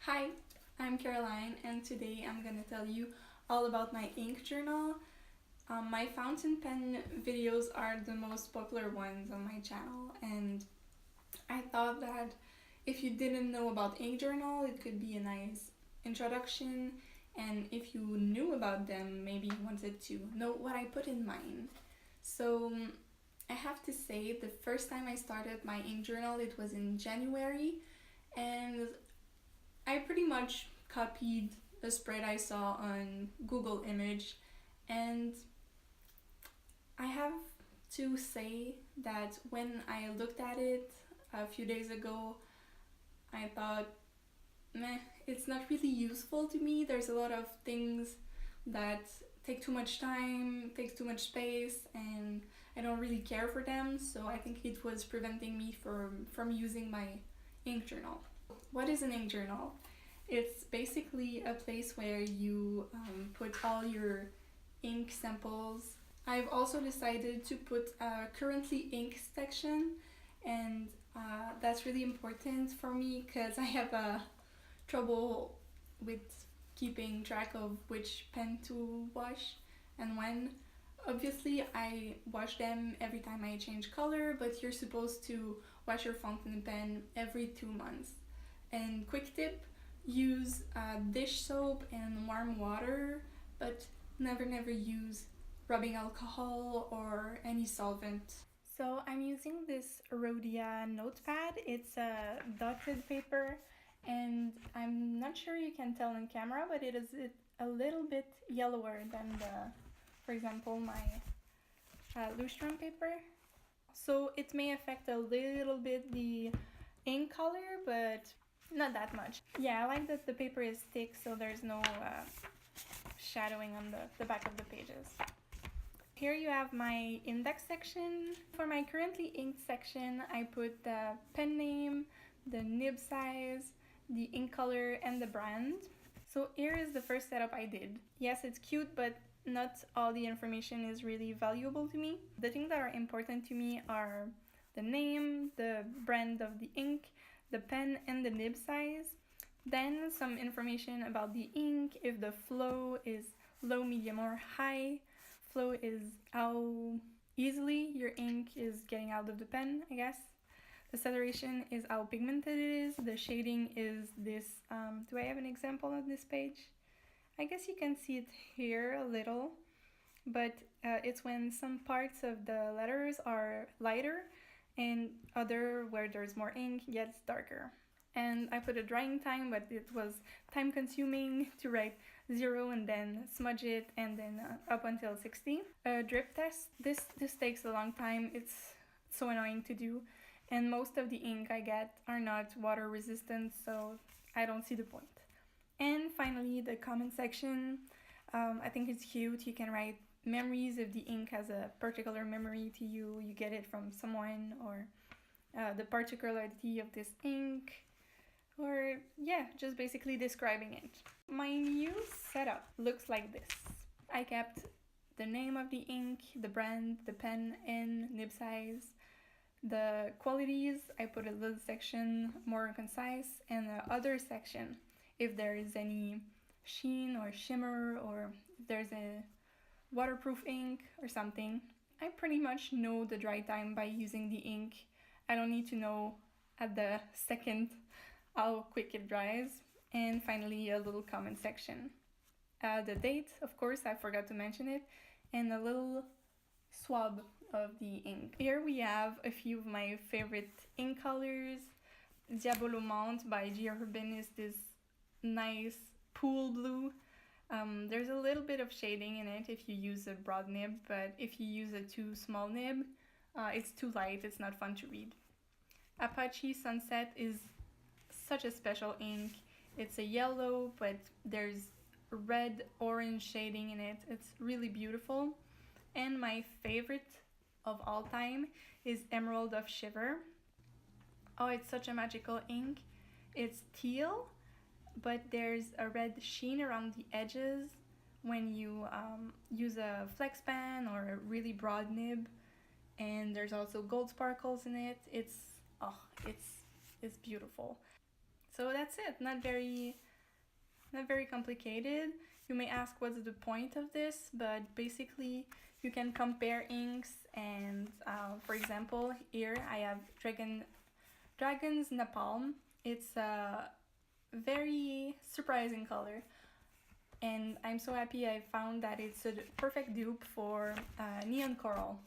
Hi, I'm Caroline and today I'm gonna tell you all about my ink journal. My fountain pen videos are the most popular ones on my channel, and I thought that if you didn't know about ink journal, it could be a nice introduction, and if you knew about them, maybe you wanted to know what I put in mine. So I have to say, the first time I started my ink journal, it was in January, and I pretty much copied a spread I saw on Google Image, and I have to say that when I looked at it a few days ago, I thought, meh, it's not really useful to me. There's a lot of things that take too much time, takes too much space, and I don't really care for them, so I think it was preventing me from using my ink journal. What is an ink journal? It's basically a place where you put all your ink samples. I've also decided to put a currently ink section, and that's really important for me because I have trouble with keeping track of which pen to wash and when. Obviously, I wash them every time I change color, but you're supposed to wash your fountain pen every 2 months. And quick tip, use dish soap and warm water, but never use rubbing alcohol or any solvent. So I'm using this Rhodia notepad. It's a dotted paper, and I'm not sure you can tell on camera, but it is a little bit yellower than for example, my Lustrum paper. So it may affect a little bit the ink color, but not that much. Yeah, I like that the paper is thick, so there's no shadowing on the back of the pages. Here you have my index section. For my currently inked section, I put the pen name, the nib size, the ink color, and the brand. So here is the first setup I did. Yes, it's cute, but not all the information is really valuable to me. The things that are important to me are the name, the brand of the ink, the pen, and the nib size. Then some information about the ink, if the flow is low, medium, or high. Flow is how easily your ink is getting out of the pen, I guess. The saturation is how pigmented it is. The shading is this. Do I have an example on this page? I guess you can see it here a little, but it's when some parts of the letters are lighter and other where there's more ink gets darker. And I put a drying time, but it was time consuming to write 0 and then smudge it and then up until 60. A drip test, this takes a long time. It's so annoying to do, and most of the ink I get are not water resistant, so I don't see the point. And finally, the comment section. I think it's cute. You can write memories if the ink has a particular memory to you. You get it from someone, or the particularity of this ink, or yeah, just basically describing it. My new setup looks like this. I kept the name of the ink, the brand, the pen, and nib size. The qualities, I put a little section more concise, and the other section, if there is any sheen or shimmer, or if there's a waterproof ink or something. I pretty much know the dry time by using the ink. I don't need to know at the second how quick it dries. And finally, a little comment section. The date, of course, I forgot to mention it, and a little swab of the ink. Here we have a few of my favorite ink colors. Diabolo Mount by G. Urban is this nice pool blue. There's a little bit of shading in it if you use a broad nib, but if you use a too small nib, it's too light, it's not fun to read. Apache Sunset is such a special ink. It's a yellow, but there's red-orange shading in it. It's really beautiful. And my favorite of all time is Emerald of Shiver. Oh, it's such a magical ink. It's teal, but there's a red sheen around the edges when you use a flex pen or a really broad nib, and there's also gold sparkles in it. It's beautiful. So that's it. Not very complicated. You may ask what's the point of this, but basically you can compare inks and for example here I have Dragon's Napalm. It's a very surprising color and I'm so happy I found that it's a perfect dupe for Neon Coral,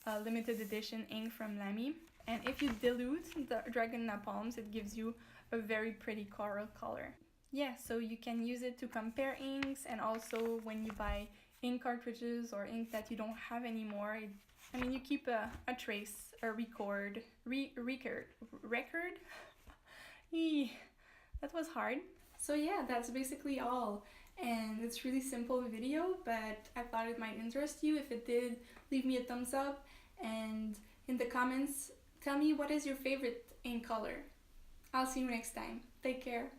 a limited edition ink from Lamy. And if you dilute the Dragon Napalms, it gives you a very pretty coral color. Yeah, so you can use it to compare inks, and also when you buy ink cartridges or ink that you don't have anymore, you keep a trace, a record. That was hard. So yeah, that's basically all. And it's really simple video, but I thought it might interest you. If it did, leave me a thumbs up, and in the comments, tell me what is your favorite ink color. I'll see you next time. Take care.